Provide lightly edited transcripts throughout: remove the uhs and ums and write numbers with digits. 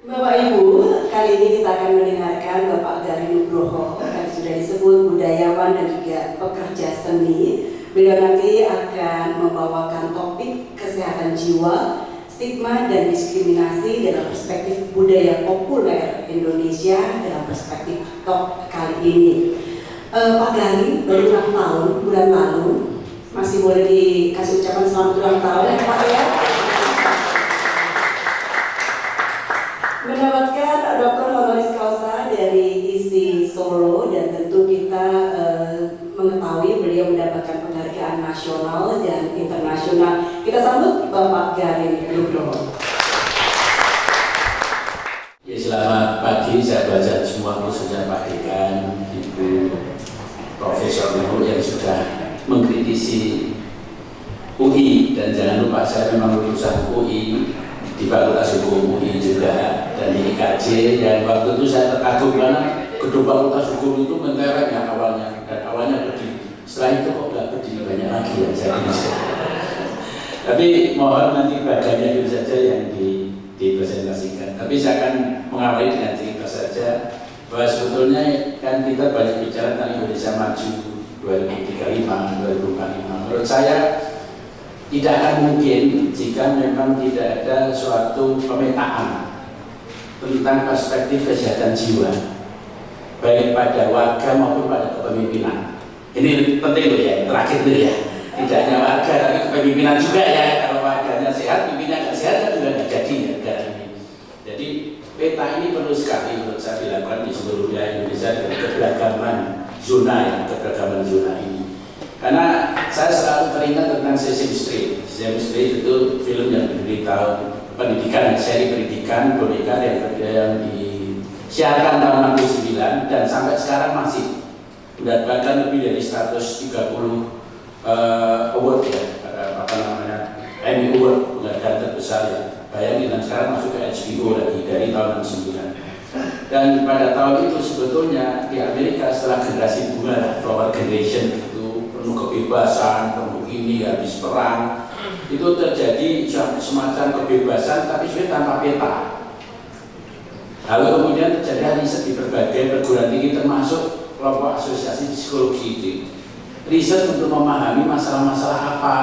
Bapak Ibu, kali ini kita akan mendengarkan Bapak Gary Nugroho, yang sudah disebut budayawan dan juga pekerja seni. Beliau nanti akan membawakan topik kesehatan jiwa, stigma dan diskriminasi dalam perspektif budaya populer Indonesia dalam perspektif talk kali ini. Pak Gary baru ulang tahun bulan lalu, masih boleh dikasih ucapan selamat ulang tahun ya Pak ya. Mendapatkan Dr. Honoris Causa dari ISI Solo, dan tentu kita mengetahui beliau mendapatkan penghargaan nasional dan internasional. Kita sambut Bapak Gary Nugroho. Ya, selamat pagi sahabat semua, khususnya Pak Dekan, Ibu Profesor Nugroho yang sudah mengkritisi UI, dan jangan lupa saya memang lulusan UI di Fakultas Hukum UI juga, dan di IKJ, dan waktu itu saya terkagum karena gedung Fakultas Hukum itu mentereng ya awalnya, dan awalnya berdiri, setelah itu kok nggak berdiri banyak lagi ya saya bisa. Tapi mohon nanti bagiannya itu saja yang dipresentasikan. Tapi saya akan mengawali dengan cerita saja bahwa sebetulnya kan kita banyak bicara tentang Indonesia Maju 2035, 2045. Menurut saya tidak akan mungkin jika memang tidak ada suatu pemetaan tentang perspektif kesehatan jiwa, baik pada warga maupun pada kepemimpinan. Ini penting loh ya, terakhir loh ya. Tidak hanya warga, tapi kepemimpinan juga ya. Kalau warganya sehat, pimpinannya nggak sehat kan juga nggak jadi ya negara ini. Jadi peta ini perlu sekali menurut saya dilakukan di seluruh wilayah Indonesia dengan keberagaman zona ini. Karena saya selalu teringat tentang Sesame Street. Sesame Street itu film yang beritahu pendidikan, seri pendidikan boneka yang disiarkan tahun 69 dan sampai sekarang masih mendapatkan lebih dari 130 award ya, apa namanya, Emmy Award, penghargaan terbesar ya. Bayangin, dan sekarang masuk ke HBO lagi dari tahun 69. Dan pada tahun itu sebetulnya di Amerika setelah generasi bunga, flower generation, penuh kebebasan, penuh ini, habis perang, itu terjadi semacam kebebasan tapi sudah tanpa peta. Lalu kemudian terjadi riset di berbagai perguruan tinggi termasuk kelompok asosiasi psikologi itu, riset untuk memahami masalah-masalah apa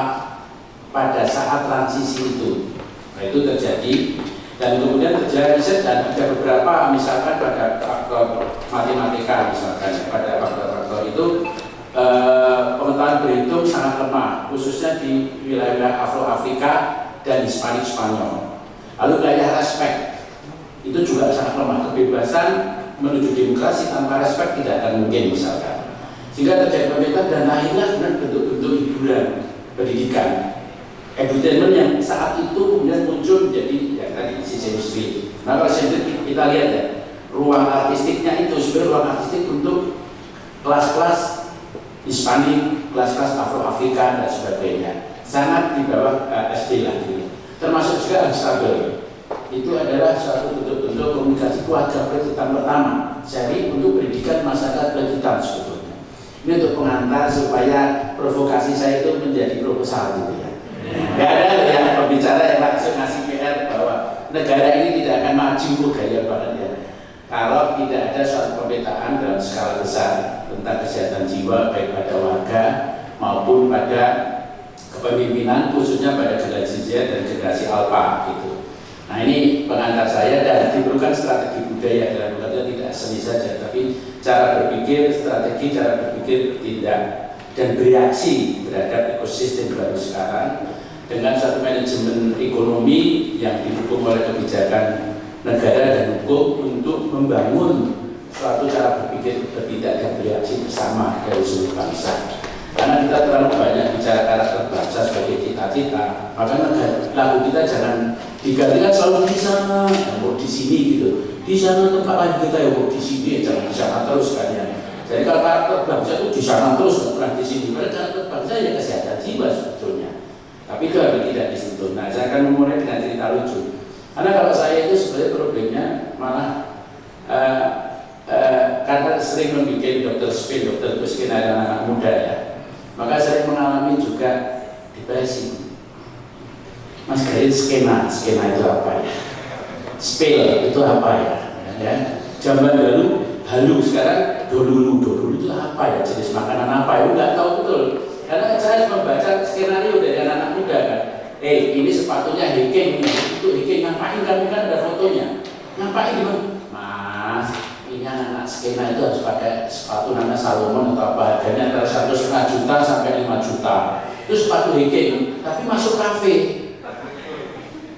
pada saat transisi itu. Nah, itu terjadi, dan kemudian terjadi riset, dan ada beberapa misalkan pada faktor matematika misalkan, pada faktor-faktor itu pengetahuan berhitung sangat lemah, khususnya di wilayah Afro-Afrika dan Hispanik Spanyol. Lalu wilayah respek itu juga sangat lemah. Kebebasan menuju demokrasi tanpa respek tidak akan mungkin misalkan. Sehingga terjadi perbedaan dan lahirlah bentuk-bentuk hiburan, pendidikan, edutainment yang saat itu kemudian muncul menjadi yang tadi Sesame Street. Nah, kalau Sesame Street kita lihat ya, ruang artistiknya itu sebenarnya ruang artistik untuk kelas-kelas Hispanik, kelas-kelas Afro-Afrika dan sebagainya, sangat di bawah SD lah gitu. Termasuk juga Unstable, itu adalah suatu bentuk-bentuk komunikasi keluarga kulit hitam pertama, seri untuk pendidikan masyarakat kulit hitam sebetulnya. Ini untuk pengantar supaya provokasi saya itu menjadi proposal gitu ya. Gak ada yang pembicara yang langsung ngasih PR bahwa negara ini tidak akan maju gaya banget ya, kalau tidak ada suatu pemetaan dalam skala besar tentang kesehatan jiwa baik pada warga maupun pada kepemimpinan, khususnya pada generasi Z dan generasi Alpha gitu. Nah, ini pengantar saya, dan diperlukan strategi budaya dalam artian tidak seni saja, tapi cara berpikir, strategi cara berpikir, bertindak dan bereaksi terhadap ekosistem baru sekarang dengan satu manajemen ekonomi yang didukung oleh kebijakan negara dan hukum untuk membangun suatu cara berpikir, bertindak dan bereaksi bersama dari seluruh bangsa. Karena kita terlalu banyak bicara karakter bangsa sebagai cita-cita, maka lagu kita jangan digantikan selalu di sana, mau di sini gitu. Di sana tempat lain kita ya, mau di sini, jangan di sana terus kan ya. Jadi kalau karakter bangsa itu di sana terus, nggak pernah di sini. Padahal karakter bangsa ya kesehatan jiwa sebetulnya. Tapi itu harus tidak disentuh. Nah, saya akan memulai dengan cerita lucu. Karena kalau saya itu sebenarnya problemnya malah karena sering membuat dokter spin ada anak muda ya, maka saya mengalami juga depresi. Mas Garin, skema itu apa ya? spill itu apa ya? Zaman dulu halu, sekarang dodulu itu apa ya, jenis makanan apa ya, nggak tahu betul. Karena saya membaca skenario dari anak-anak muda kan, ini sepatunya Hiking, itu Hiking, ngapain kamu kan ada fotonya, ngapain gitu, Mas, ini anak skena itu harus pakai sepatu namanya Salomon atau apa, harganya antara 1,5 juta sampai 5 juta, itu sepatu Hiking, tapi masuk kafe.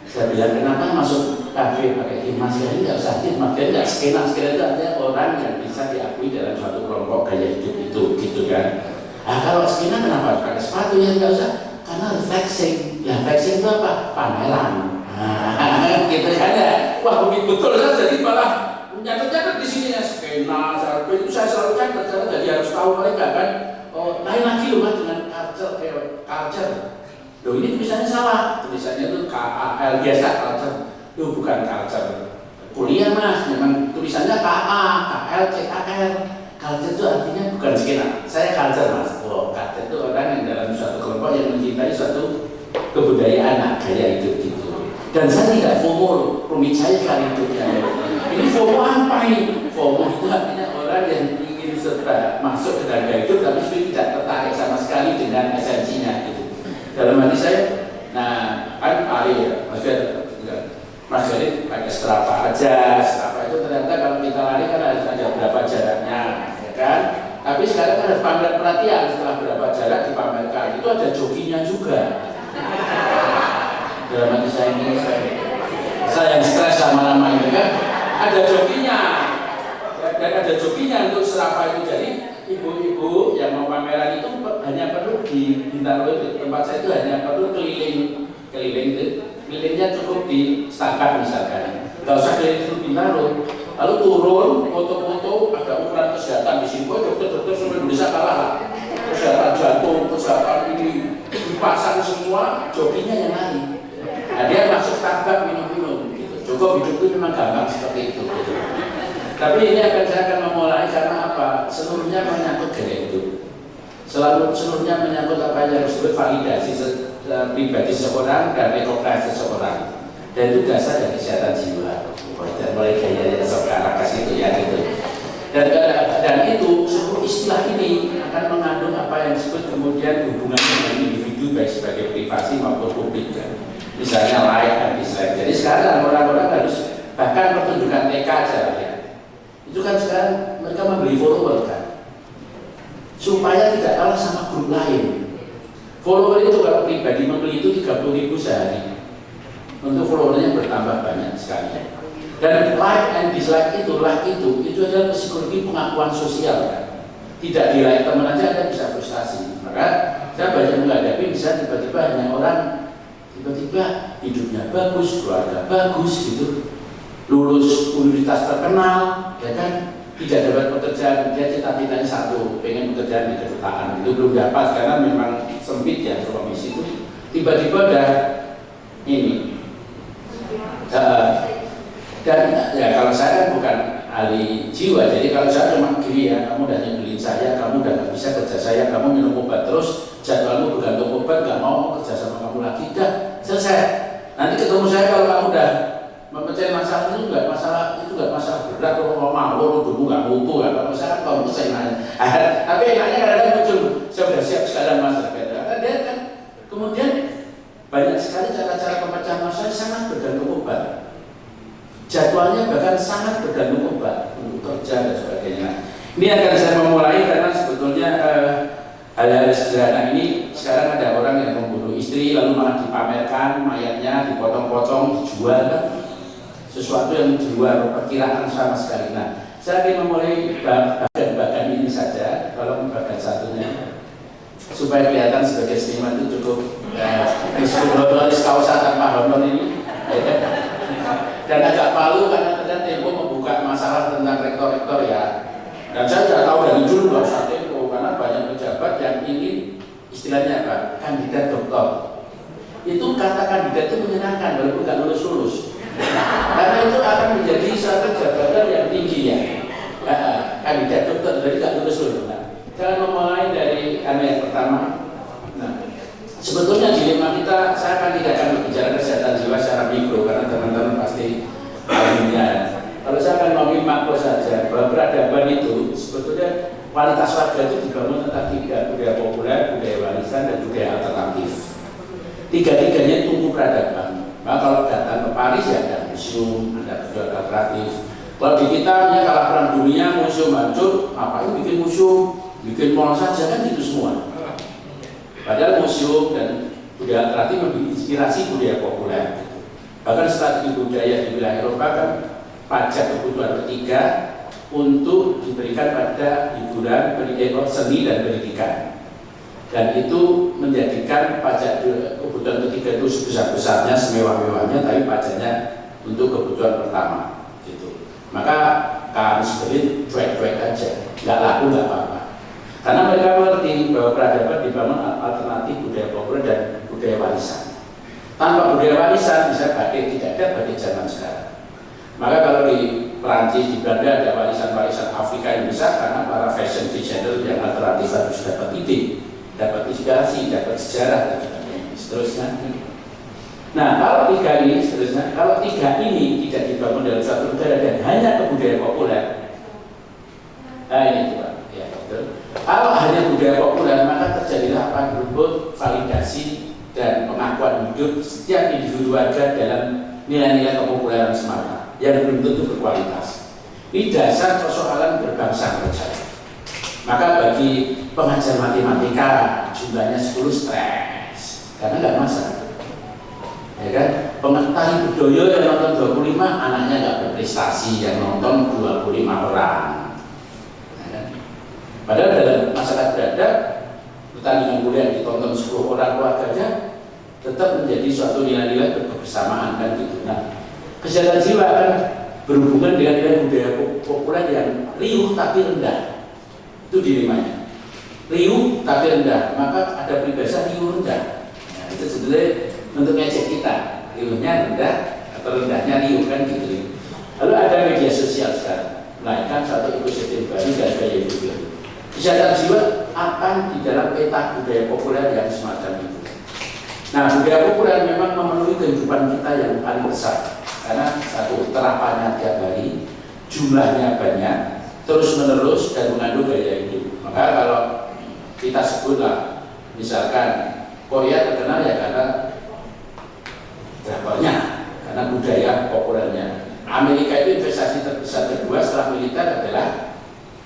Saya bilang kenapa masuk kafe pakai Mas, ini nggak usah Mas, nggak skena itu artinya orang yang bisa diakui dalam suatu kelompok gaya hidup itu, gitu kan. Nah kalau skena kenapa pakai sepatu ya, nggak usah, karena flexing. Ya flexing itu apa? Pameran. Nah, gitu kan ya. Wah betul kan, jadi malah nyatet-nyatet di sini ya skena. Itu saya selalu catat, jadi harus tahu mereka kan. Oh, lain lagi loh Mas dengan culture. Loh ini tulisannya salah, tulisannya itu KAL biasa culture. Itu bukan culture kuliah Mas, memang tulisannya KA, KL, CKL. Culture itu artinya bukan skena. Saya culture Mas. Oh, culture itu orang yang dalam suatu kelompok yang mencintai suatu kebudayaan, gaya hidup gitu. Dan saya tidak FOMO, rumit saya kali hidupnya. Ini FOMO apa ini? FOMO itu artinya orang yang ingin serta masuk ke dalam gaya hidup tapi tidak tertarik sama sekali dengan esensinya gitu. Dalam hati saya, nah kan lari ya, Mas Gari pakai strapa aja, strapa itu ternyata kalau kita lari kan ada berapa jaraknya, ya kan? Tapi sekarang kan harus pamer perhatian, setelah berapa jarak dipamerkan, itu ada joginya juga. Dalam hati saya ini, saya yang stres lama-lama itu kan, ada joginya, dan ada joginya untuk strapa itu. Jadi ibu-ibu yang mau pameran itu hanya perlu di Bintaro itu, tempat saya itu hanya perlu keliling itu. Kelilingnya cukup di Setakat misalkan, nggak usah keliling di Bintaro, lalu turun, foto-foto, ada ukuran kesehatan di sini, dokter-dokter seluruh Indonesia kalah lah, kesehatan jantung, kesehatan ini, dipasang semua, joginya yang lain. Nah dia masuk Starbucks minum-minum, gitu. Cukup hidup itu memang gampang seperti itu. Gitu. Tapi ini saya akan memulai karena apa? Seluruhnya menyangkut gaya hidup. Seluruhnya menyangkut apa yang disebut validasi pribadi seseorang dan rekomendasi seseorang, dan itu dasar dari kesehatan jiwa. Dan mulai gaya sekarang kasih itu ya gitu. Dan itu seluruh istilah ini akan mengandung apa yang disebut kemudian hubungan dengan individu baik sebagai privasi maupun publik kan. Misalnya like dan dislike. Jadi sekarang orang-orang harus bahkan pertunjukan TK aja ya. Itu kan sekarang mereka membeli follower kan, supaya tidak kalah sama grup lain. Follower itu kalau pribadi membeli itu 30.000 sehari. Untuk followernya bertambah banyak sekali. Dan like and dislike itu adalah psikologi pengakuan sosial kan. Tidak di like teman aja Anda bisa frustasi. Maka saya banyak menghadapi bisa tiba-tiba hanya orang tiba-tiba hidupnya bagus, keluarga bagus gitu, lulus universitas terkenal, ya kan, tidak dapat pekerjaan, dia cita-citanya satu, pengen pekerjaan di kedutaan, itu belum dapat karena memang sempit ya komisi itu, tiba-tiba ada ini. Dan ya kalau saya kan bukan ahli jiwa, jadi kalau saya cuma gini ya, kamu udah nyebelin saya, kamu udah gak bisa kerja saya, kamu minum obat terus, jadwalmu bergantung obat, gak mau kerja sama kamu lagi, udah selesai. Nanti ketemu saya kalau kamu udah memecah masalah itu nggak masalah berat, kalau mau dulu nggak mutu, nggak masalah, kalau saya nanya. Tapi enaknya kadang-kadang muncul, saya sudah siap sekarang mas, dia kan kemudian banyak sekali cara-cara pemecahan masalah sangat bergantung obat. Jadwalnya bahkan sangat bergantung obat untuk kerja dan sebagainya. Ini akan saya memulai karena sebetulnya hal-hal sederhana ini sekarang ada orang yang membunuh istri lalu malah dipamerkan mayatnya, dipotong-potong, dijual kan? Sesuatu yang di luar perkiraan sama sekali. Nah, saya ingin memulai bagian ini saja, kalau bagian satunya supaya kelihatan sebagai seniman itu cukup honoris causa tanpa honor ini. Dan agak malu karena ternyata Tempo membuka masalah tentang rektor-rektor ya. Dan saya sudah tahu dari dulu nggak usah Tempo karena banyak pejabat yang ingin istilahnya apa? Kandidat doktor. Itu kata kandidat itu menyenangkan walaupun nggak lulus-lulus. Karena itu akan menjadi satu jabatan yang tinggi ya. Kandidat dokter jadi nggak lulus-lulus. Nah, saya memulai dari yang pertama. Nah, sebetulnya dilema kita, saya kan tidak akan berbicara kesehatan jiwa secara mikro karena teman-teman pasti kualitas warga itu dibangun tentang 3, budaya populer, budaya warisan, dan budaya alternatif. Tiga-tiganya tumbuh peradaban. Maka kalau datang ke Paris ya ada museum, ada budaya alternatif. Kalau di kita kalau perang dunia museum hancur, ngapain bikin museum, bikin mall saja kan gitu semua. Padahal museum dan budaya alternatif menginspirasi budaya populer. Bahkan strategi budaya di wilayah Eropa kan pajak kebutuhan ketiga untuk diberikan pada hiburan, seni dan pendidikan. Dan itu menjadikan pajak kebutuhan ketiga itu sebesar-besarnya, semewah-mewahnya, tapi pajaknya untuk kebutuhan pertama. Gitu. Maka kan sebenarnya cuek-cuek aja, nggak laku nggak apa-apa. Karena mereka mengerti bahwa peradaban dibangun alternatif budaya populer dan budaya warisan. Tanpa budaya warisan bisa batik, tidak ada batik zaman sekarang. Maka kalau di Perancis, di Belanda ada warisan-warisan Afrika yang besar karena para fashion designer yang alternatif harus dapat ide, dapat inspirasi, dapat sejarah dan seterusnya. Nah, kalau tiga ini seterusnya, kalau tiga ini tidak dibangun dalam suatu negara dan hanya ke budaya populer, nah ini Pak, ya betul. Kalau hanya budaya populer maka terjadilah apa disebut validasi dan pengakuan hidup setiap individu warga dalam nilai-nilai kepopuleran semata yang belum tentu berkualitas. Ini dasar persoalan berbangsa menurut saya. Maka bagi pengajar matematika jumlahnya 10 stres karena nggak masalah. Ya kan? Pengetahuan budaya yang nonton 25 anaknya nggak berprestasi, yang nonton 25 orang. Ya kan? Padahal dalam masyarakat beradab pertandingan kuliah ditonton 10 orang keluarganya tetap menjadi suatu nilai-nilai kebersamaan kan gitu. Nah, kesehatan jiwa kan berhubungan dengan nilai budaya populer yang riuh tapi rendah. Itu dilemanya. Riuh tapi rendah, maka ada peribahasa riuh rendah. Nah, itu sebenarnya untuk ngecek kita, riuhnya rendah atau rendahnya riuh kan gitu. Lalu ada media sosial sekarang, melahirkan satu ekosistem baru dan gaya hidup baru. Kesehatan jiwa akan di dalam peta budaya populer yang semacam itu. Nah, budaya populer memang memenuhi kehidupan kita yang paling besar karena satu terapannya tiap hari, jumlahnya banyak, terus menerus dan mengandung gaya hidup. Maka kalau kita sebutlah, misalkan Korea terkenal ya karena drakornya, karena budaya populernya. Amerika itu investasi terbesar kedua setelah militer adalah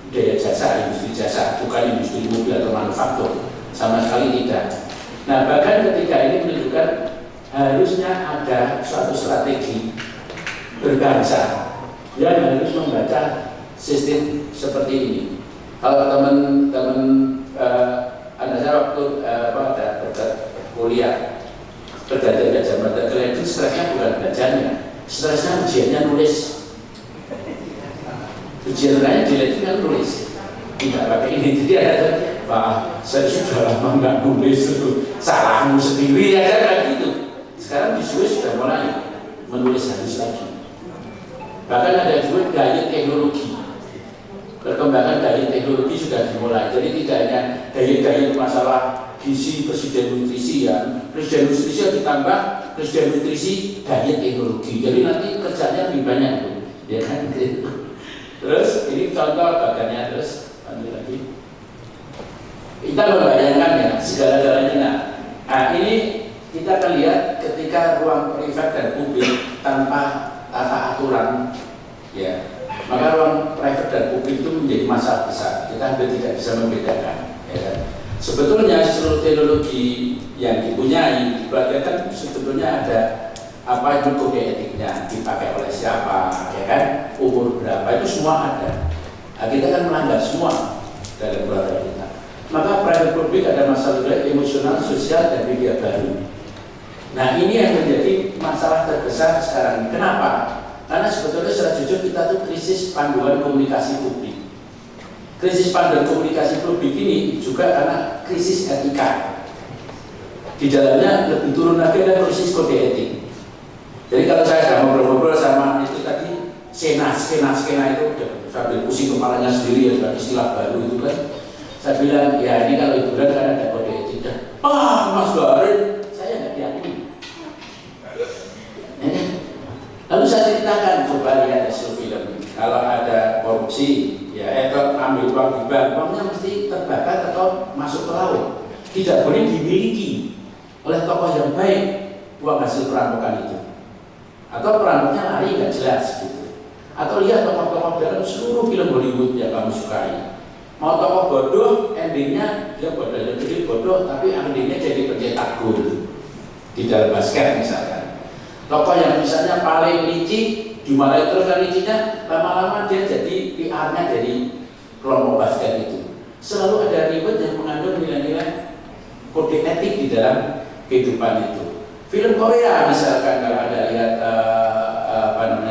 budaya jasa, industri jasa, bukan industri mobil atau manufaktur, sama sekali tidak. Nah, bahkan ketika ini menunjukkan harusnya ada suatu strategi berbangsa yang harus membaca sistem seperti ini. Kalau teman-teman anda saya waktu ada kuliah belajar mata kuliah itu stresnya bukan belajarnya, stresnya ujiannya nulis. Ujian lain dilihat kan nulis, tidak pakai ini. Jadi ada Pak, saya sudah lama nggak nulis itu salahmu sendiri ya kan gitu. Sekarang di Swiss sudah mulai menulis harus lagi. Bahkan ada juga gaya teknologi, perkembangan gaya teknologi sudah dimulai. Jadi tidak hanya gaya-gaya masalah gizi, presiden nutrisi ya, presiden nutrisi ditambah presiden nutrisi gaya teknologi. Jadi nanti kerjanya lebih banyak tuh, ya kan? Terus ini contoh bagannya terus lagi. Kita membayangkan ya segala-galanya. Nah ini kita akan lihat ketika ruang privat dan publik tanpa tata aturan, ya, maka ruang private dan publik itu menjadi masalah besar. Kita hampir tidak bisa membedakan. Ya. Sebetulnya seluruh teknologi yang dipunyai dibagikan sebetulnya ada apa itu kode etiknya, dipakai oleh siapa, ya kan, umur berapa itu semua ada. Nah, kita kan melanggar semua dalam keluarga kita. Maka private publik ada masalah emosional, sosial dan media baru. Nah ini yang menjadi masalah terbesar sekarang. Kenapa? Karena sebetulnya secara jujur kita tuh krisis panduan komunikasi publik. Krisis panduan komunikasi publik ini juga karena krisis etika. Di dalamnya lebih turun lagi ada krisis kode etik. Jadi kalau saya sudah ngobrol-ngobrol sama itu tadi skena itu sambil pusing kepalanya sendiri ya, istilah baru itu kan. Saya bilang ya ini kalau hiburan kan ada kode etik. Mas Barin, saya nggak diakui. Lalu saya ceritakan, coba lihat hasil film. Kalau ada korupsi, ya ambil uang di bank, uangnya tidak boleh dimiliki oleh tokoh yang baik uang hasil perampokan itu. Atau perampoknya lari nggak jelas gitu. Atau lihat tokoh-tokoh dalam seluruh film Hollywood yang kamu sukai. Mau tokoh bodoh, endingnya dia bodoh, jadi bodoh, tapi endingnya jadi pencetak gol di dalam basket misalkan. Tokoh yang misalnya paling licik, dimarahin terus kan liciknya, lama-lama dia jadi PR-nya dari kelompok basket itu. Selalu ada ribet yang mengandung nilai-nilai kode etik di dalam kehidupan itu. Film Korea misalkan, kalau ada lihat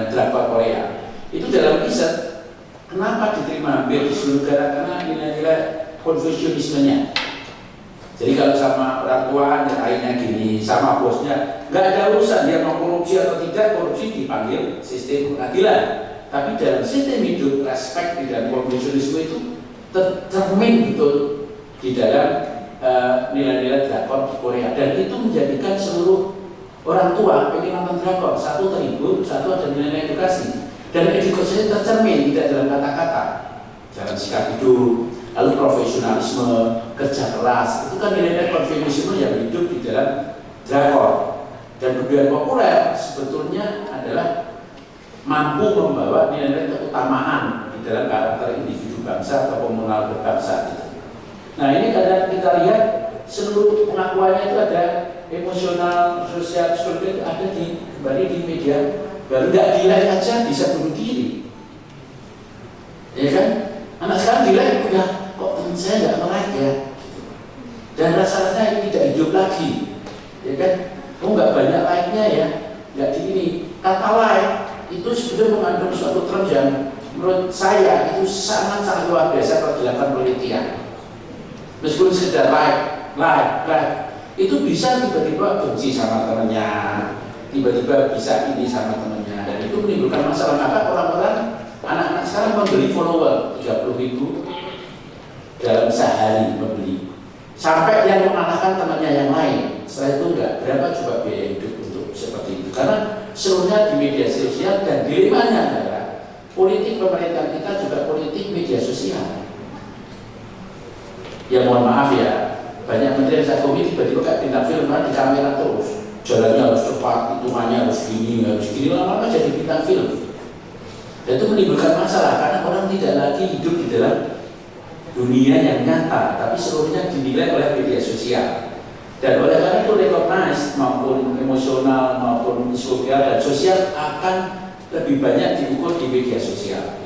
drakor Korea, itu dalam riset kenapa diterima hampir di seluruh negara, karena nilai-nilai Konfusianismenya. Jadi kalau sama orang tua nilainya gini, sama bosnya nggak ada urusan dia mau korupsi atau tidak, korupsi dipanggil sistem pengadilan. Tapi dalam sistem hidup, respect di dalam Konfusianisme itu tercermin betul di dalam nilai-nilai drakor di Korea, dan itu menjadikan seluruh orang tua pengen nonton drakor, satu terhibur, satu ada nilai edukasi, dan edukasi tercermin tidak dalam kata-kata, jalan sikap hidup, lalu profesionalisme, kerja keras, itu kan nilai-nilai konfusianisme yang hidup di dalam drakor. Dan budaya populer sebetulnya adalah mampu membawa nilai-nilai keutamaan di dalam karakter individu bangsa atau komunal berbangsa gitu. Nah ini kadang kita lihat seluruh pengakuannya itu ada emosional, sosial, psikologi itu ada kembali di media. Baru nggak di-like aja bisa bunuh diri, ya kan? Anak sekarang di-like udah kok teman saya nggak nge-like ya, dan rasa-rasanya tidak hidup lagi, ya kan? Oh nggak banyak like-nya ya, nggak di ini. Kata like itu sebetulnya mengandung suatu term yang menurut saya itu sangat luar biasa kalau dilakukan penelitian. Meskipun sekedar like, itu bisa tiba-tiba benci sama temannya, tiba-tiba bisa ini sama temannya, dan itu menimbulkan masalah. Maka orang-orang, anak-anak sekarang membeli follower 30.000 dalam sehari membeli, sampai yang mengalahkan temannya yang lain. Setelah itu enggak, berapa coba biaya hidup untuk seperti itu? Karena seluruhnya di media sosial, dan dilemanya adalah politik pemerintah kita juga politik media sosial. Ya mohon maaf ya, banyak menteri yang saya komit tiba-tiba kayak bintang film kan di kamera terus, jalannya harus cepat, hitungannya harus gini, lama-lama jadi bintang film. Dan itu menimbulkan masalah karena orang tidak lagi hidup di dalam dunia yang nyata, tapi seluruhnya dinilai oleh media sosial. Dan oleh karena itu recognize maupun emosional maupun sosial dan sosial akan lebih banyak diukur di media sosial.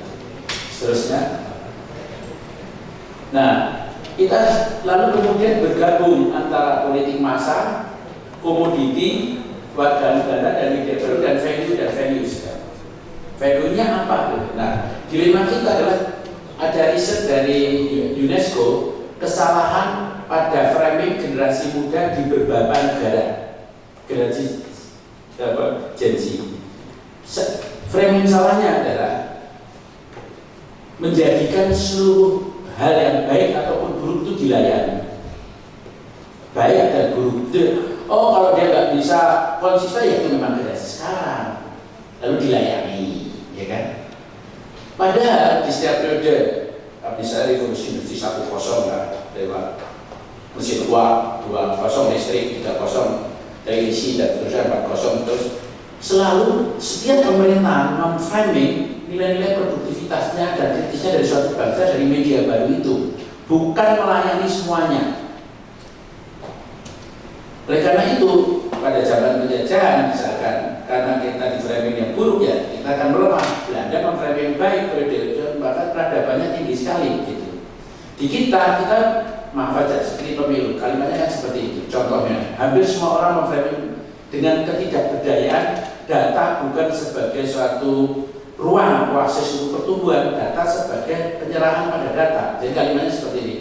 Seterusnya, nah kita lalu kemudian bergabung antara politik massa, komoditi, warga negara, dan media baru, dan values. Value-nya apa? Nah, dilema kita adalah ada riset dari UNESCO, kesalahan pada framing generasi muda di beberapa negara, generasi Gen Z. Framing salahnya adalah menjadikan seluruh hal yang baik ataupun buruk itu dilayani, baik dan buruk. Oh kalau dia nggak bisa konsisten ya itu memang generasi sekarang, lalu dilayani, ya kan? Padahal di setiap periode, misalnya revolusi industri 1.0 lah, lewat mesin uap, 2.0 listrik, 3.0 televisi, dan terusnya 4.0 terus selalu setiap pemerintahan memframing nilai-nilai produktivitasnya dan kritisnya dari suatu bangsa dari media baru itu, bukan melayani semuanya. Oleh karena itu, pada zaman penjajahan misalkan, karena kita di framing yang buruk ya, kita akan melemah. Belanda memframing baik, periode bahkan peradabannya tinggi sekali gitu. Di kita maaf aja, seperti pemilu, kalimatnya kan seperti itu. Contohnya, hampir semua orang memframing dengan ketidakberdayaan data bukan sebagai suatu ruang oasis untuk pertumbuhan, data sebagai penyerahan pada data. Jadi kalimatnya seperti ini.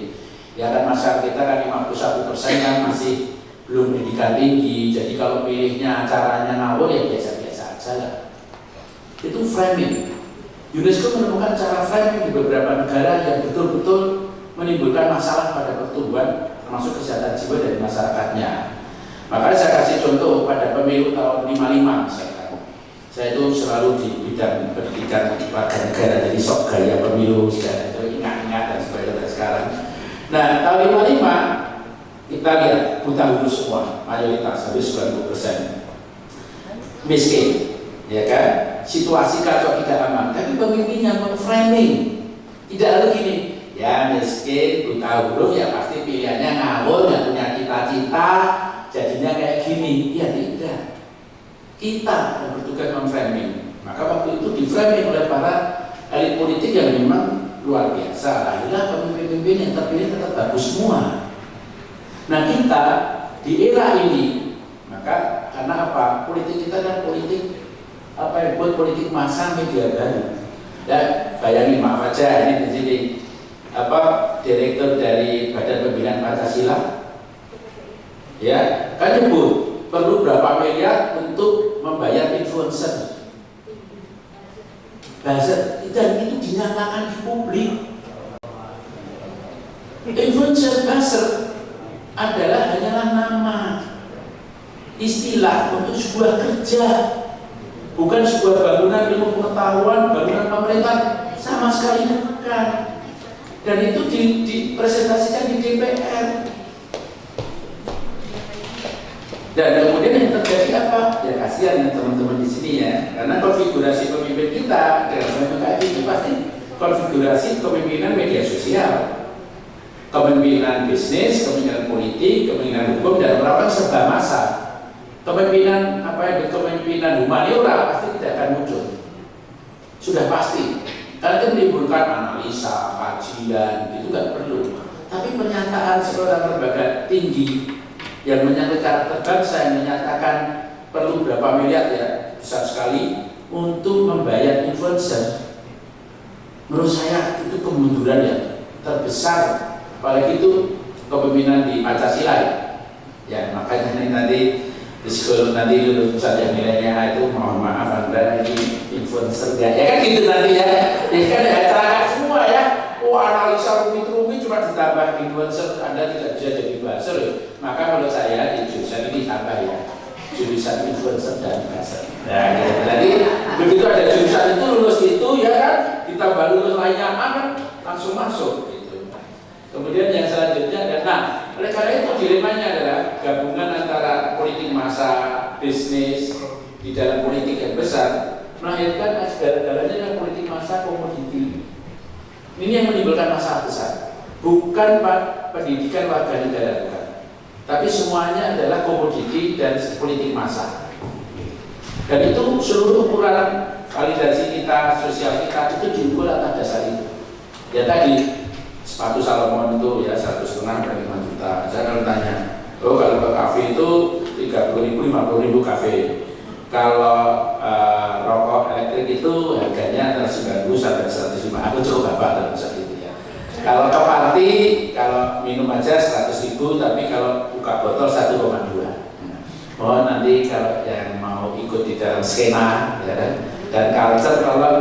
Ya kan masyarakat kita kan 51% kan masih belum pendidikan tinggi, jadi kalau pilihnya caranya ngawur ya biasa-biasa aja lah. Itu framing. UNESCO menemukan cara framing di beberapa negara yang betul-betul menimbulkan masalah pada pertumbuhan, termasuk kesehatan jiwa dari masyarakatnya. Makanya saya kasih contoh pada pemilu tahun 55 misalkan. Saya itu selalu di bidang pendidikan warga negara, jadi sok gaya pemilu, segala itu ingat-ingat dan sebagainya sekarang. Nah tahun 55 Kita lihat buta huruf semua, mayoritas hampir 90% miskin, ya kan? Situasi kacau tidak aman, tapi pemimpinnya framing tidak lalu gini, ya miskin, buta huruf ya pasti pilihannya ngawur, nggak punya cita-cita, jadinya kayak gini. Ya tidak, kita yang bertugas memframing. Maka waktu itu diframing oleh para elit politik yang memang luar biasa. Lahirlah pemimpin-pemimpin yang terpilih tetap bagus semua. Nah kita di era ini, maka karena apa? Politik kita kan politik apa yang buat politik massa media baru. Ya bayangin, maaf aja ini di sini apa direktur dari Badan Pembinaan Pancasila, ya kan nyebut perlu berapa miliar untuk membayar influencer. Buzzer dan itu dinyatakan di publik. Influencer buzzer adalah hanyalah nama, istilah untuk sebuah kerja, bukan sebuah bangunan ilmu pengetahuan, bangunan pemerintah, sama sekali bukan. Dan itu dipresentasikan di DPR. Dan kemudian yang terjadi apa? Ya kasihan ya teman-teman di sini ya, karena konfigurasi pemimpin kita dengan PMKI itu pasti konfigurasi kepemimpinan media sosial, kepemimpinan bisnis, kepemimpinan politik, kepemimpinan hukum, dan orang serba massa. Kepemimpinan apa yang kepemimpinan humaniora pasti tidak akan muncul, sudah pasti. Karena itu menimbulkan analisa, kajian, itu nggak perlu. Tapi pernyataan seorang lembaga tinggi yang menyangkut karakter bangsa yang menyatakan perlu berapa miliar ya besar sekali untuk membayar influencer, menurut saya itu kemunduran yang terbesar, apalagi itu kepemimpinan di Pancasila ya. Makanya nanti di sekolah nanti lulus saja nilainya itu mohon maaf Anda ini influencer ya kan gitu nanti ya kan ya semua ya. Analisa rumit-rumit cuma ditambah influencer, Anda tidak bisa jadi buzzer. Maka menurut saya di jurusan ini tambah ya, jurusan influencer dan buzzer. Nah, jadi begitu ada jurusan itu lulus itu ya kan, ditambah lulus lainnya aman langsung masuk gitu. Kemudian yang selanjutnya ada, nah oleh karena itu dilemanya adalah gabungan antara politik massa, bisnis di dalam politik yang besar melahirkan segala-galanya politik massa komoditi. Ini yang menimbulkan masalah besar. Bukan pendidikan warga negara, bukan. Tapi semuanya adalah komoditi dan politik massa. Dan itu seluruh ukuran validasi kita, sosial kita itu diukur atas dasar itu. Ya tadi sepatu Salomon itu ya 1,5 dari 5 juta. Saya kalau tanya, oh kalau ke kafe itu 30.000, 50.000 kafe. Kalau rokok elektrik itu harganya antara 90 sampai 105. Aku cukup bapak dalam saat itu ya. Kalau ke party, kalau minum aja 100.000, tapi kalau buka botol 1,2. Mohon nanti kalau yang mau ikut di dalam skena ya kan, dan culture kalau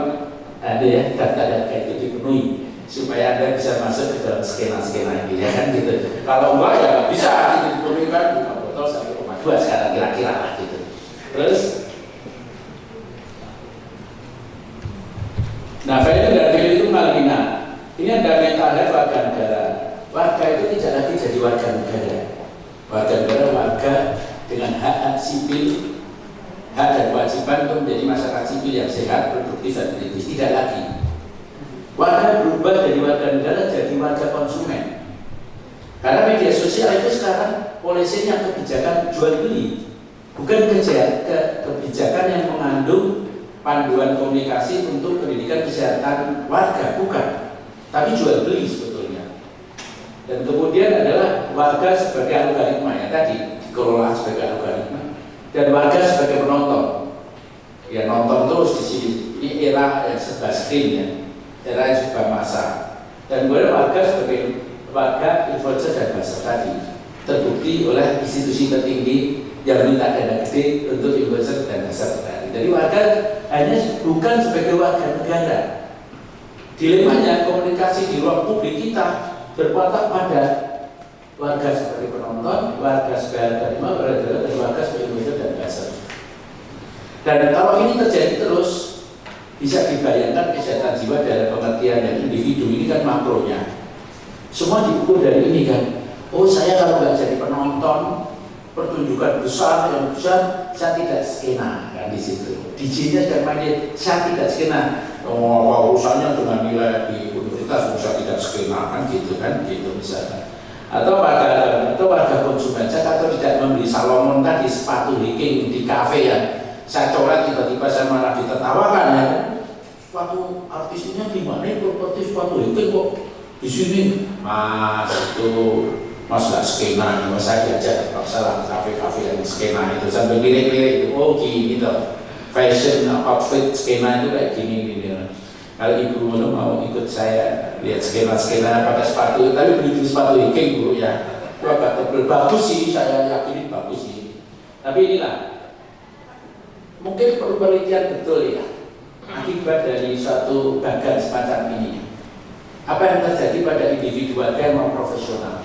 ada ya data kayak itu dipenuhi supaya Anda bisa masuk ke dalam skena-skena ini ya kan gitu. Kalau enggak ya nggak bisa itu dipenuhi kan, buka botol 1,2 sekarang kira-kira lah gitu. Terus nah, value dan value itu marginal. Ini ada metode warga negara. Warga itu tidak lagi jadi warga negara. Warga negara warga dengan hak sipil, hak dan kewajiban untuk menjadi masyarakat sipil yang sehat, produktif dan kritis. Tidak lagi. Warga berubah dari warga negara jadi warga konsumen. Karena media sosial itu sekarang polisinya kebijakan jual beli, bukan kebijakan yang mengandung panduan komunikasi untuk pendidikan kesehatan warga, bukan, tapi jual beli sebetulnya. Dan kemudian adalah warga sebagai algoritma ya tadi dikelola sebagai algoritma, dan warga sebagai penonton. Ya nonton terus di sini. Ini era yang serba screen ya, era yang serba massa. Dan kemudian warga sebagai warga influencer dan buzzer tadi terbukti oleh institusi tertinggi yang minta dana gede untuk influencer dan buzzer tadi. Jadi warga hanya bukan sebagai warga negara. Dilemanya komunikasi di ruang publik kita berwatak pada warga sebagai penonton, warga sebagai algoritma, dan warga sebagai influencer dan buzzer. Dan kalau ini terjadi terus, bisa dibayangkan kesehatan jiwa dalam pengertian yang individu ini kan makronya. Semua diukur dari ini kan. Oh saya kalau nggak jadi penonton pertunjukan besar yang besar, saya tidak skena kan di situ. DJ-nya sudah mainin, saya tidak skena. Oh, urusannya dengan nilai di universitas, saya tidak skena kan gitu misalnya. Atau pada konsumen, saya atau tidak membeli Salomon tadi sepatu hiking di kafe yang saya coret, tiba-tiba saya malah ditertawakan ya. Sepatu artis ini gimana itu sepatu hiking kok di sini? Mas itu Mas gak skena, mas saya diajak terpaksa lah kafe-kafe yang skena itu sambil lirik-lirik itu, oh gini toh fashion, outfit skena itu kayak gini. Kalau ibu mau ikut saya lihat skena pakai sepatu, tapi beli sepatu hiking bu ya, itu agak tebel, bagus sih, saya yakin bagus sih. Tapi inilah, mungkin perlu penelitian betul ya, akibat dari suatu bagan semacam ini. Apa yang terjadi pada individu dan profesional?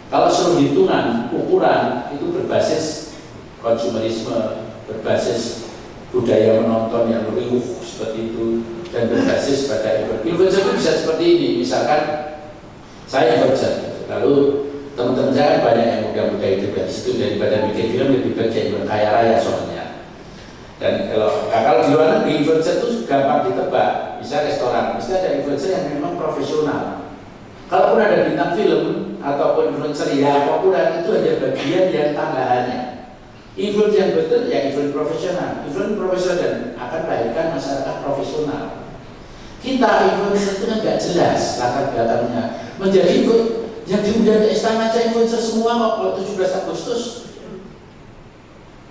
Kalau seluruh hitungan, ukuran itu berbasis konsumerisme, berbasis budaya menonton yang riuh seperti itu, dan berbasis pada influencer itu bisa seperti ini. Misalkan saya influencer, lalu teman-teman saya kan banyak yang muda-muda itu dari situ, daripada bikin film lebih baik yang kaya raya soalnya. Dan kalau di luar negeri influencer itu gampang ditebak, bisa restoran, bisa ada influencer yang memang profesional. Kalaupun ada bintang film ataupun influencer ya apapun itu hanya bagian yang tambahannya. Influencer yang betul ya influencer profesional dan akan melahirkan masyarakat profesional. Kita influencer itu kan nggak jelas latar belakangnya. Menjadi yang diundang ke istana aja influencer semua waktu 17 Agustus.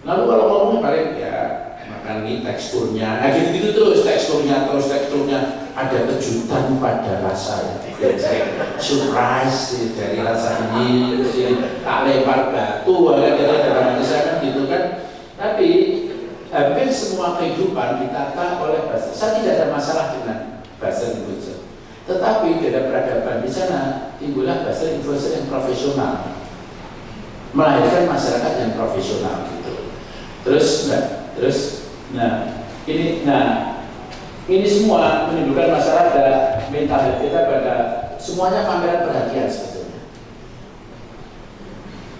Lalu kalau ngomongnya paling ya makan ini teksturnya, gitu terus teksturnya ada kejutan pada rasa surprise dari rasa ini, tak lempar batu, ada kan gitu kan. Tapi hampir semua kehidupan ditata oleh bahasa. Saya tidak ada masalah dengan bahasa influencer, tetapi dalam peradaban di sana timbullah bahasa influencer yang profesional, melahirkan masyarakat yang profesional gitu. Ini semua menimbulkan masyarakat mental kita pada semuanya pameran perhatian sebetulnya.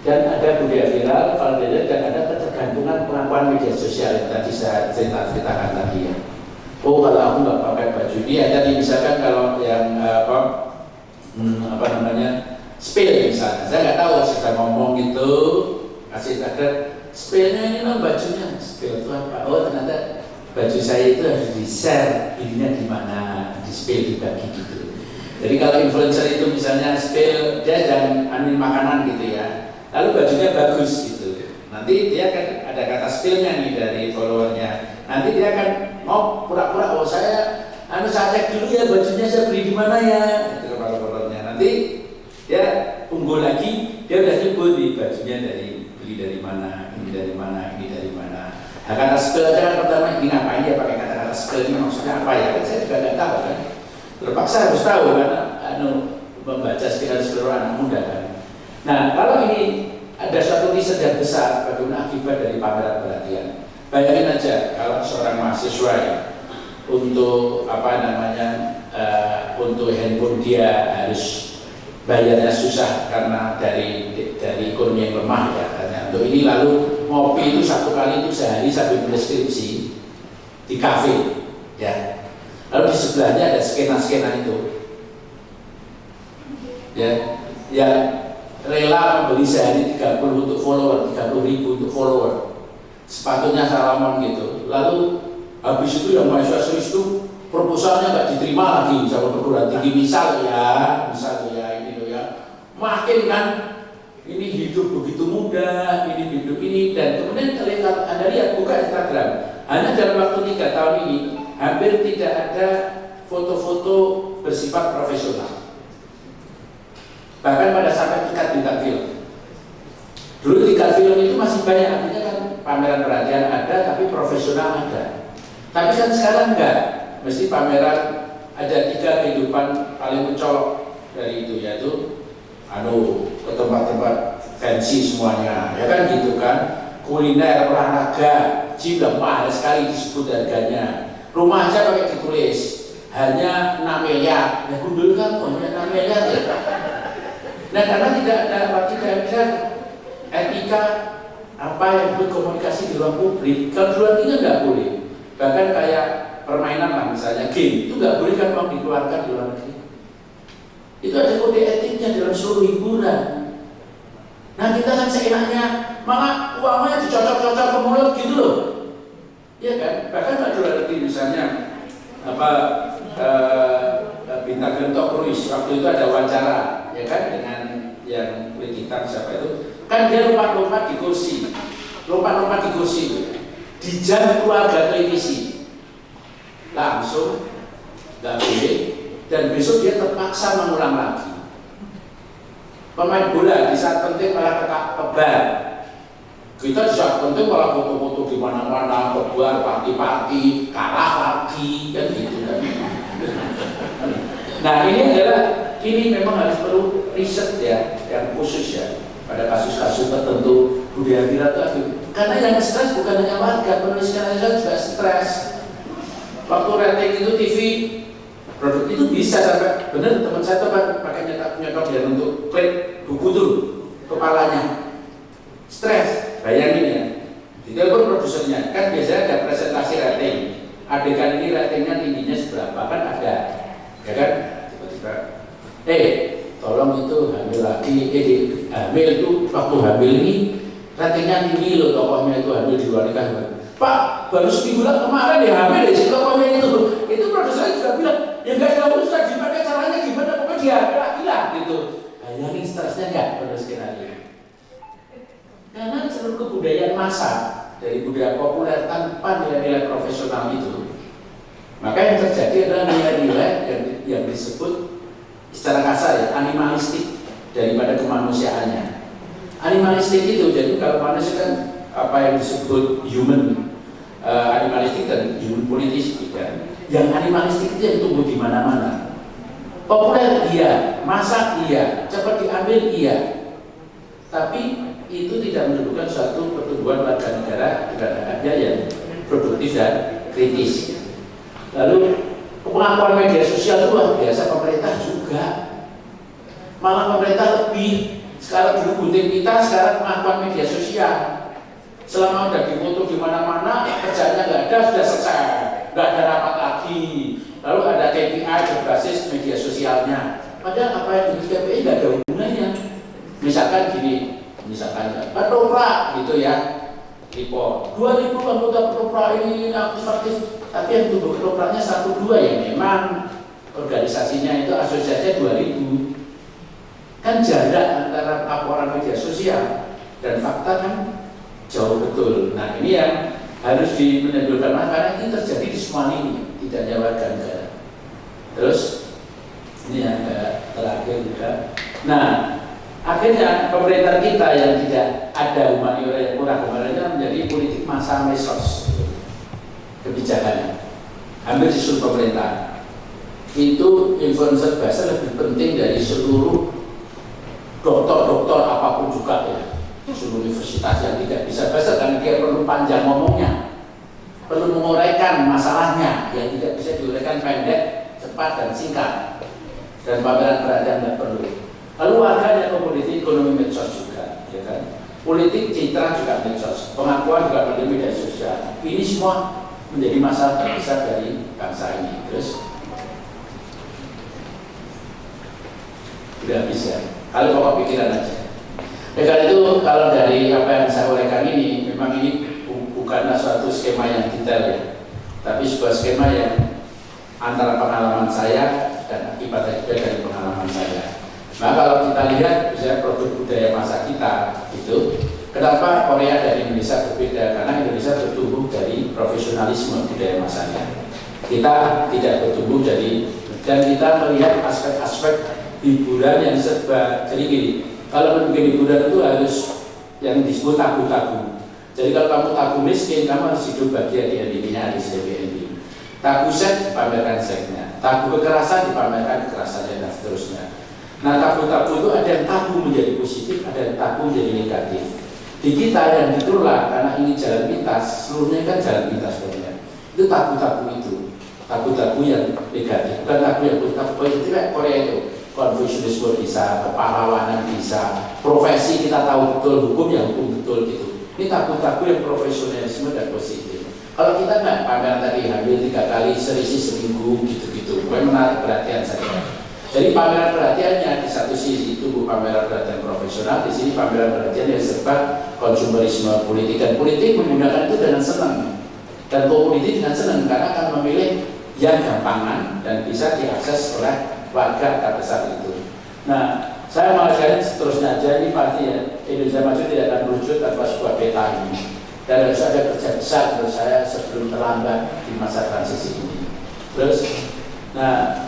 Dan ada budaya viral, validasi, dan ada ketergantungan pengakuan media sosial yang tadi saya ceritakan tadi ya. Oh kalau aku nggak pakai baju dia tadi misalkan kalau yang spill misalnya, saya nggak tahu sedang ngomong gitu kasih tagar spillnya ini loh bajunya, spill itu apa? Oh ternyata baju saya itu harus di-share, ininya di mana, di-spill, dibagi gitu. Jadi kalau influencer itu misalnya spill, dia jangan ambil makanan gitu ya, lalu bajunya bagus gitu. Nanti dia akan ada kata spillnya nih dari followernya. Nanti dia akan mau pura-pura, oh saya cek dulu ya bajunya saya beli di mana ya, itu kepada followernya. Nanti dia unggul lagi, dia udah nyebut di bajunya beli dari mana, ini dari mana, ini dari mana. Nah, kata spill aja kan pertama, ini ngapain dia pakai kata-kata spill ini maksudnya apa ya? Kan saya juga nggak tahu kan. Terpaksa harus tahu karena membaca sekitar seluruh anak muda kan. Nah, kalau ini ada suatu riset yang besar bagaimana akibat dari pameran perhatian. Bayangin aja kalau seorang mahasiswa ya, untuk untuk handphone dia harus bayarnya susah karena dari ekonomi yang lemah ya. Untuk ini lalu ngopi itu satu kali itu sehari sambil menulis skripsi di kafe ya. Lalu di sebelahnya ada skena itu ya, yang rela membeli sehari 30 untuk follower, 30.000 untuk follower, sepatunya Salomon gitu. Lalu habis itu yang mahasiswa serius itu proposalnya nggak diterima lagi sama perguruan tinggi misal ya ini loh ya, makin kan ini hidup begitu mudah, ini hidup ini, dan kemudian kalau Anda lihat buka Instagram, hanya dalam waktu 3 tahun ini hampir tidak ada foto-foto bersifat profesional. Bahkan pada sampai tingkat bintang film. Dulu tingkat film itu masih banyak, artinya kan pameran perhatian ada, tapi profesional ada. Tapi kan sekarang enggak, mesti pameran ada 3 kehidupan paling mencolok dari itu, yaitu ke tempat-tempat fancy semuanya, ya kan gitu kan, kuliner, olahraga, gym mahal sekali disebut harganya, rumah aja pakai ditulis hanya 6 miliar, ya gundul kan hanya 6 miliar ya, Nah, karena tidak ada etika apa yang berkomunikasi di ruang publik, kalau luar tinggi nggak boleh. Bahkan kayak permainan lah, misalnya game, itu nggak boleh kan uang dikeluarkan di luar negeri. Itu ada kode etiknya dalam seluruh hiburan. Nah, kita kan seenaknya, malah uangnya dicocok-cocok ke mulut gitu loh. Iya kan? Bahkan ada luar negeri misalnya apa bintang film Tom Cruise waktu itu ada wawancara, ya kan, dengan yang kulit hitam siapa itu, kan dia lompat-lompat di kursi itu, di jam keluarga televisi, langsung nggak boleh, dan besok dia terpaksa mengulang lagi. Pemain bola di saat penting malah kebar. Kita di saat penting malah foto-foto di mana-mana, keluar party-party, kalah lagi, kan gitu kan. Nah, ini memang harus perlu riset ya, yang khusus ya, pada kasus-kasus tertentu budaya viral itu. Karena yang stres bukan hanya warga, penulis Indonesia juga stres. Waktu rating itu TV produk itu bisa sampai benar, teman saya tuh pakai nyetak dia untuk klik buku tuh kepalanya stres, bayangin ya. Ditelepon produsernya, kan biasanya ada presentasi rating, adegan ini ratingnya tingginya seberapa, kan ada, ya kan? Tiba-tiba, tolong itu hamil lagi, hamil itu waktu hamil ini ratingnya tinggi loh, tokohnya itu hamil di luar nikah. Pak, baru seminggu kemarin ya hamil ya si tokohnya itu produser juga bilang, ya nggak tahu susah gimana caranya, gimana pokoknya dia hamil lagi lah gitu. Bayangin stresnya nggak pada skenario. Karena seluruh kebudayaan massa dari budaya populer tanpa nilai-nilai profesional itu, maka yang terjadi adalah nilai-nilai yang disebut secara kasar ya animalistik daripada kemanusiaannya. Animalistik itu, jadi kalau manusia kan apa yang disebut human animalistik dan human politis kan. Yang animalistik itu yang tumbuh di mana-mana. Populer iya, massa iya, cepat diambil iya, tapi itu tidak menunjukkan suatu pertumbuhan warga negara ada yang produktif dan kritis. Lalu pengakuan media sosial itu luar biasa, pemerintah juga, malah pemerintah lebih. Sekarang dulu gunting kita, sekarang pengakuan media sosial. Selama udah difoto di mana-mana, kerjanya nggak ada, sudah selesai, nggak ada rapat lagi. Lalu ada KPI berbasis media sosialnya. Padahal apa yang di KPI nggak ada hubungannya. Misalkan gini. Misalkan ketoprak gitu ya, report 2.000 anggota ketoprak ini aktif, tapi yang tumbuh ketopraknya 1-2 ya memang organisasinya itu asosiasinya 2.000. Kan jarak antara laporan media sosial dan fakta kan jauh betul. Nah, ini yang harus dimenedulkan karena ini terjadi di semua lini, tidak hanya warga negara. Terus ini yang terakhir juga. Nah, akhirnya pemerintah kita yang tidak ada humaniora yang kurang humaniora menjadi politik massa mesos kebijakannya, hampir di seluruh pemerintah. Itu influencer bahasa lebih penting dari seluruh dokter apapun juga ya, seluruh universitas yang tidak bisa bahasa karena dia perlu panjang ngomongnya, perlu menguraikan masalahnya yang tidak bisa diuraikan pendek, cepat dan singkat, dan pameran perhatian tidak perlu. Lalu warganya komoditi ekonomi medsos juga, ya kan? Politik citra juga medsos, pengakuan juga melalui media sosial. Ini semua menjadi masalah terbesar dari bangsa ini. Terus, udah bisa. Kalau pokok pikiran aja. Karena itu kalau dari apa yang saya uraikan ini, memang ini bukanlah suatu skema yang detail ya, tapi sebuah skema yang antara pengalaman saya dan akibat dari pengalaman saya. Nah, kalau kita lihat misalnya produk budaya masa kita itu, kenapa Korea dan Indonesia berbeda? Karena Indonesia bertumbuh dari profesionalisme budaya masanya. Kita tidak bertumbuh dari, dan kita melihat aspek-aspek hiburan yang serba. Jadi gini, kalau membuat hiburan itu harus yang disebut tabu-tabu. Jadi kalau kamu tabu miskin, kamu harus hidup bahagia di endingnya, di CBNB. Tabu seks dipamerkan seksnya, tabu kekerasan dipamerkan kekerasannya dan seterusnya. Nah, tabu-tabu itu ada yang tabu menjadi positif, ada yang tabu menjadi negatif. Di kita yang ditulah karena ini jalan pintas, seluruhnya kan jalan pintas banyak. Itu tabu-tabu itu, tabu-tabu yang negatif, bukan tabu yang positif. Tabu positif kayak Korea itu, Konfusianisme bisa, kepahlawanan bisa, profesi kita tahu betul, hukum ya hukum betul gitu. Ini tabu-tabu yang profesionalisme dan positif. Kalau kita nggak pameran tadi hamil 3 kali, selisih seminggu gitu-gitu, menarik perhatian saya. Jadi pameran perhatiannya di satu sisi itu pameran perhatian profesional, di sini pameran perhatian yang serba konsumerisme politik, dan politik menggunakan itu dengan senang, dan politik dengan senang karena akan memilih yang gampangan dan bisa diakses oleh warga pada saat itu. Nah, saya mengatakan seterusnya aja, ini pasti ya, Indonesia Maju tidak akan merujuk tanpa sebuah peta ini, dan harus ada kerja besar menurut saya sebelum terlambat di masa transisi ini. Terus, nah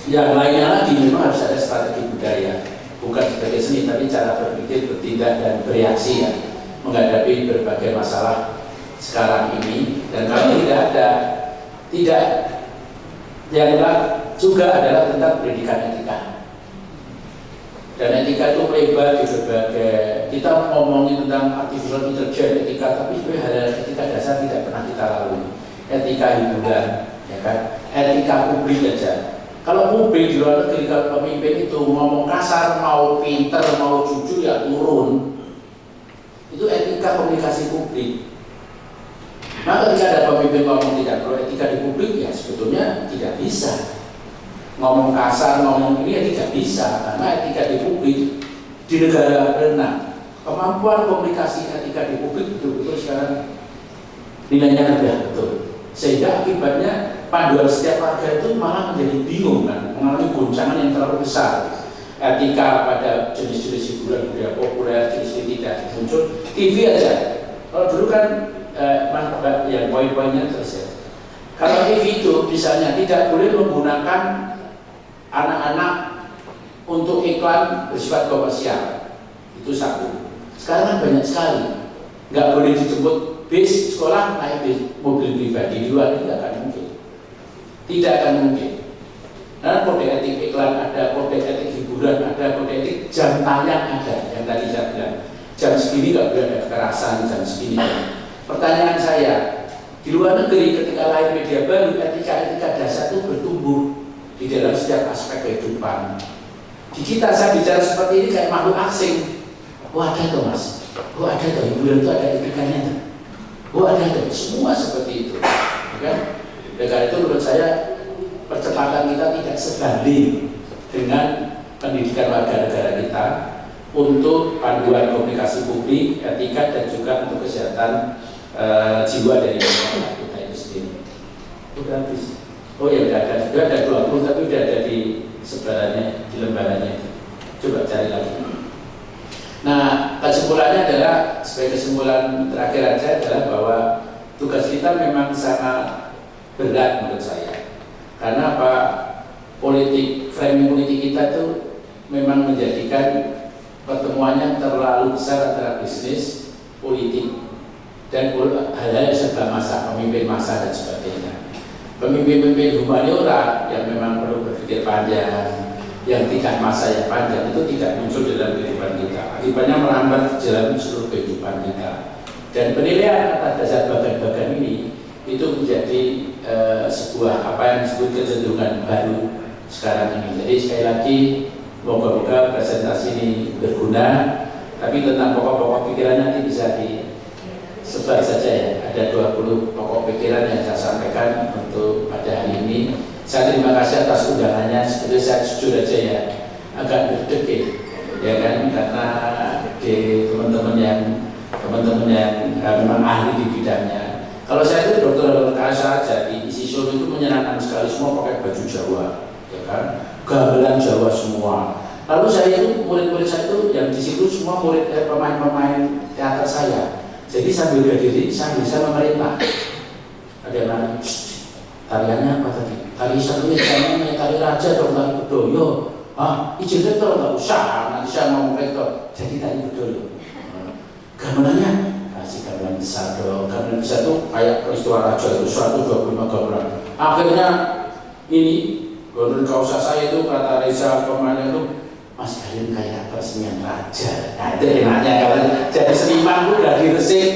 yang lainnya lagi memang harus ada strategi budaya, bukan sebagai seni tapi cara berpikir, bertindak dan bereaksi ya menghadapi berbagai masalah sekarang ini. Dan kalau tidak yang juga adalah tentang pendidikan etika. Dan etika itu melebar di berbagai, kita ngomongin tentang artificial intelligence etika, tapi sebenarnya hal etika dasar tidak pernah kita lalui. Etika hiburan, ya kan? Etika publik aja. Kalau publik di luar negeri, kalau pemimpin itu ngomong kasar, mau pinter, mau jujur ya turun. Itu etika komunikasi publik. Maka ketika ada pemimpin ngomong tidak perlu etika di publik, ya sebetulnya tidak bisa. Ngomong kasar, ngomong ini ya tidak bisa, karena etika di publik di negara benar. Kemampuan komunikasi etika di publik betul-betul sekarang nilainya rendah betul. Sehingga akibatnya panduan setiap warga itu malah menjadi bingung kan, mengalami goncangan yang terlalu besar. Etika pada jenis-jenis hiburan budaya populer, jenis tidak muncul. TV aja. Kalau dulu kan yang poin-poinnya terus ya. Kalau TV itu misalnya tidak boleh menggunakan anak-anak untuk iklan bersifat komersial, itu satu. Sekarang kan banyak sekali, nggak boleh dijemput bis sekolah naik bis mobil pribadi di luar, tidak akan mungkin. Tidak akan mungkin. Karena kode etik iklan ada, kode etik hiburan ada, kode etik jam tayang ada. Yang tadi saya bilang, jam segini nggak boleh ada kekerasan, jam segini. Pertanyaan saya, di luar negeri ketika lahir media baru, etika-etika dasar itu bertumbuh di dalam setiap aspek kehidupan. Di kita saya bicara seperti ini kayak makhluk asing. Wah ada tuh mas, wah ada tuh hiburan itu ada etikanya. Wah ada tuh, semua seperti itu. Kan? Dengan itu menurut saya percepatan kita tidak sebanding dengan pendidikan warga negara kita untuk panduan komunikasi publik, etika dan juga untuk kesehatan jiwa dari masyarakat kita itu sendiri. Udah habis. Oh ya udah ada 20 tapi udah ada di sebarannya, di lembarannya. Coba cari lagi. Nah, kesimpulannya adalah sebagai kesimpulan terakhir aja adalah bahwa tugas kita memang sangat berat menurut saya. Karena apa? Framing politik kita itu memang menjadikan pertemuannya terlalu besar antara bisnis, politik, dan hal-hal serba masa, pemimpin masa dan sebagainya. Pemimpin-pemimpin humaniora yang memang perlu berpikir panjang, yang tidak masa yang panjang itu tidak muncul dalam kehidupan kita. Akibatnya merambat jalan seluruh kehidupan kita. Dan penilaian atas dasar bagan-bagan ini itu menjadi sebuah apa yang disebut kecenderungan baru sekarang ini. Jadi sekali lagi moga-moga presentasi ini berguna. Tapi tentang pokok-pokok pikiran nanti bisa disebar saja ya. Ada 20 pokok pikiran yang saya sampaikan untuk pada hari ini. Saya terima kasih atas undangannya. Sebetulnya saya jujur aja ya, agak berdekit ya kan, karena di teman-teman yang memang ahli di bidangnya. Kalau saya itu dokter Kasa aja di isi Solo itu menyenangkan sekali, semua pakai baju Jawa, ya kan, gamelan Jawa semua. Lalu saya itu murid-murid saya itu yang di situ semua murid pemain-pemain teater saya. Jadi sambil berdiri sambil saya memerintah. Ada yang nanya, tariannya apa tadi? Tari satu ini tari raja dong, tari bedoyo. Izin rektor nggak usah, nanti saya mau rektor. Jadi tari bedoyo. Gamelannya kasih gamelan besar dong. Gamelan besar itu kayak peristiwa raja itu 125 gamelan. Akhirnya ini gondol kausa saya itu kata Reza pemainnya itu, Mas kalian kayak persenian raja. Nah itu enaknya kalau jadi seniman itu dari resik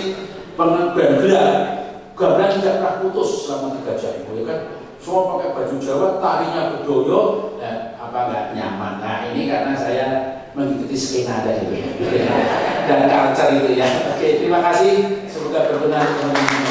pengembang gelar. Gamelan tidak pernah putus selama 3 jam, ya kan? semua pakai baju Jawa, tarinya bedoyo, apa nggak nyaman. Nah ini karena saya mengikuti skena tadi dan culture itu ya. Oke, terima kasih. Semoga berkenan teman-teman.